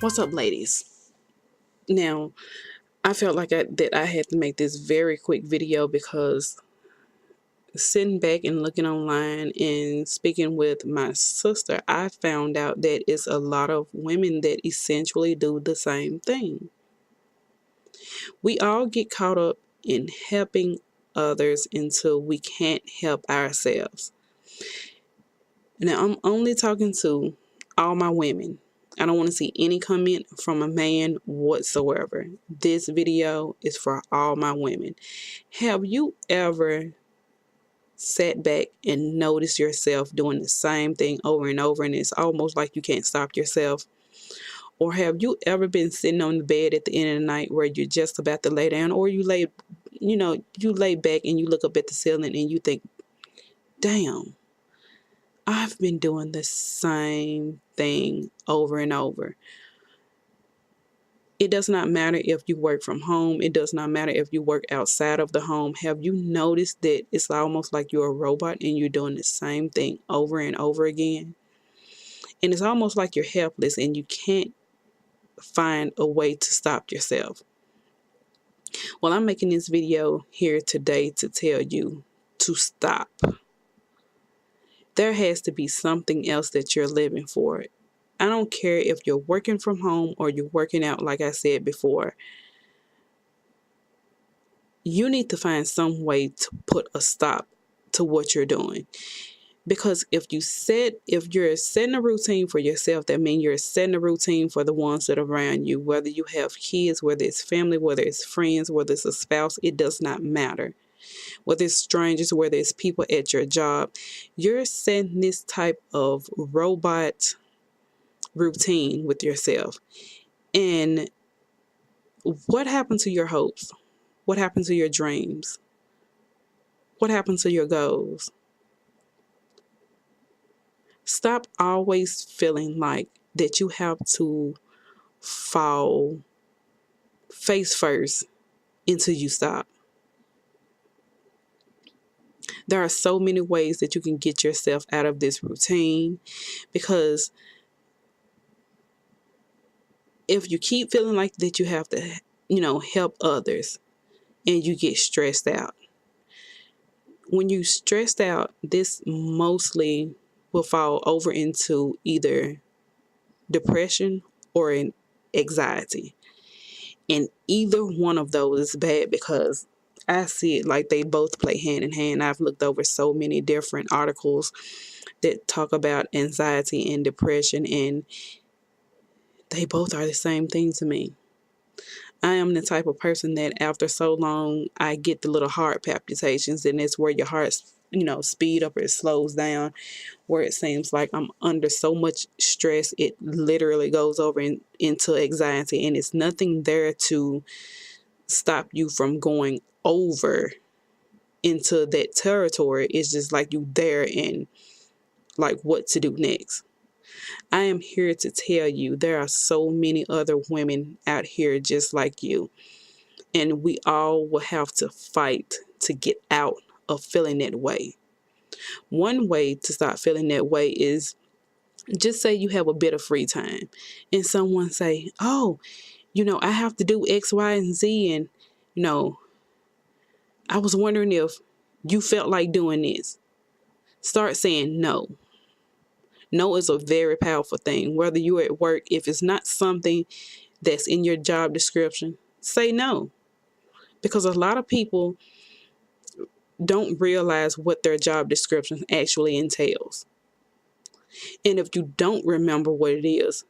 What's up, ladies? Now, I felt like I had to make this very quick video because sitting back and looking online and speaking with my sister, I found out that it's a lot of women that essentially do the same thing. We all get caught up in helping others until we can't help ourselves. Now, I'm only talking to all my women. I don't want to see any comment from a man whatsoever. This video is for all my women. Have you ever sat back and noticed yourself doing the same thing over and over and it's almost like you can't stop yourself? Or have you ever been sitting on the bed at the end of the night where you're just about to lay down, or you lay back and you look up at the ceiling and you think, damn, I've been doing the same thing over and over. It does not matter if you work from home. It does not matter if you work outside of the home. Have you noticed that it's almost like you're a robot and you're doing the same thing over and over again? And it's almost like you're helpless and you can't find a way to stop yourself. Well, I'm making this video here today to tell you to stop. There has to be something else that you're living for. I don't care if you're working from home or you're working out, like I said before. You need to find some way to put a stop to what you're doing. Because if you're setting a routine for yourself, that means you're setting a routine for the ones that are around you. Whether you have kids, whether it's family, whether it's friends, whether it's a spouse, it does not matter. Whether it's strangers, whether it's people at your job, you're setting this type of robot routine with yourself. And what happened to your hopes? What happened to your dreams? What happened to your goals? Stop always feeling like that you have to fall face first until you stop. There are so many ways that you can get yourself out of this routine, because if you keep feeling like that you have to, help others and you get stressed out. When you stressed out, this mostly will fall over into either depression or in anxiety. And either one of those is bad, because I see it like they both play hand in hand. I've looked over so many different articles that talk about anxiety and depression, and they both are the same thing to me. I am the type of person that after so long, I get the little heart palpitations, and it's where your heart, speed up or it slows down, where it seems like I'm under so much stress, it literally goes over into anxiety, and it's nothing there to stop you from going over into that territory. It's just like you there and like what to do next. I am here to tell you there are so many other women out here just like you, and we all will have to fight to get out of feeling that way. One way to stop feeling that way is, just say you have a bit of free time and someone say, oh, I have to do X, Y, and Z, and I was wondering if you felt like doing this. Start saying no. No is a very powerful thing. Whether you're at work, if it's not something that's in your job description, say no. Because a lot of people don't realize what their job description actually entails. And if you don't remember what it is,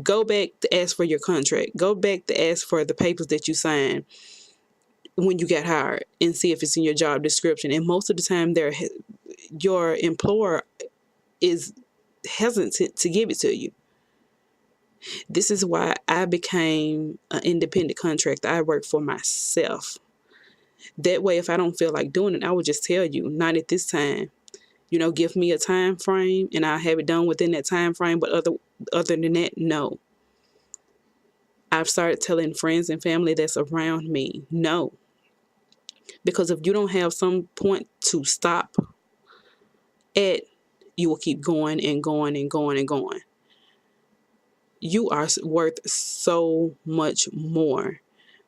go back to ask for your contract. Go back to ask for the papers that you signed when you got hired and see if it's in your job description. And most of the time, your employer is hesitant to give it to you. This is why I became an independent contractor. I work for myself. That way, if I don't feel like doing it, I would just tell you, not at this time. Give me a time frame and I'll have it done within that time frame. But other than that, no. I've started telling friends and family that's around me, no. Because if you don't have some point to stop at, you will keep going and going and going and going. You are worth so much more,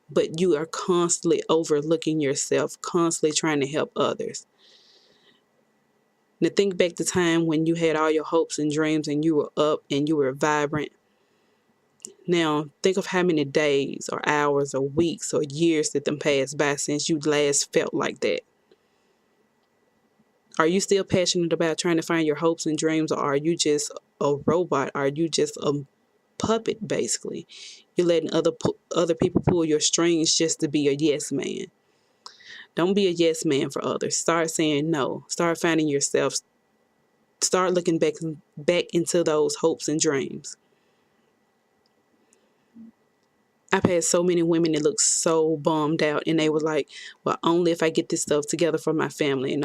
but you are constantly overlooking yourself, constantly trying to help others. Now think back to time when you had all your hopes and dreams and you were up and you were vibrant. Now think of how many days or hours or weeks or years that them passed by since you last felt like that. Are you still passionate about trying to find your hopes and dreams, or are you just a robot? Are you just a puppet, basically? You're letting other people pull your strings just to be a yes man. Don't be a yes man for others. Start saying no. Start finding yourself. Start looking back into those hopes and dreams. I've had so many women that look so bummed out, and they were like, well, only if I get this stuff together for my family,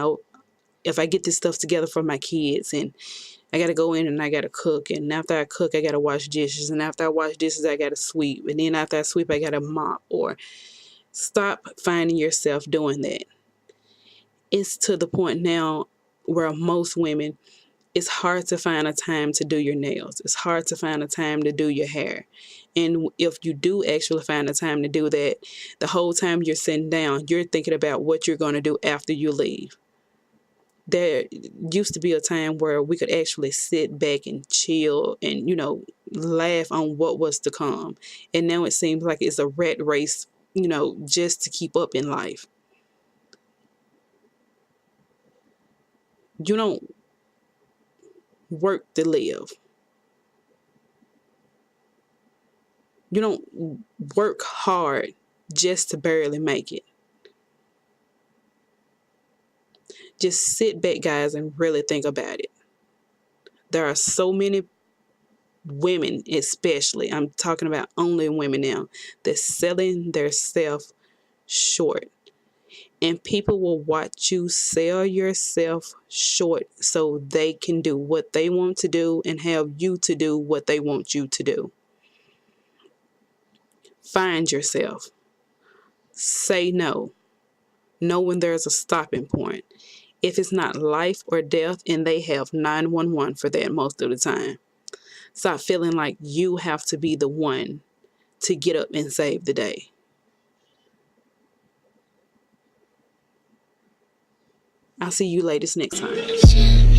if I get this stuff together for my kids, and I got to go in and I got to cook, and after I cook, I got to wash dishes, and after I wash dishes, I got to sweep, and then after I sweep, I got to mop. Or stop finding yourself doing that. It's to the point now where most women, it's hard to find a time to do your nails. It's hard to find a time to do your hair. And if you do actually find a time to do that, the whole time you're sitting down, you're thinking about what you're going to do after you leave. There used to be a time where we could actually sit back and chill and, laugh on what was to come. And now it seems like it's a rat race, just to keep up in life. You don't work to live. You don't work hard just to barely make it. Just sit back, guys, and really think about it. There are so many women, especially, I'm talking about only women now, that's selling their self short. And people will watch you sell yourself short so they can do what they want to do and have you to do what they want you to do. Find yourself. Say no. Know when there's a stopping point. If it's not life or death, and they have 911 for that most of the time. Stop feeling like you have to be the one to get up and save the day. I'll see you ladies next time.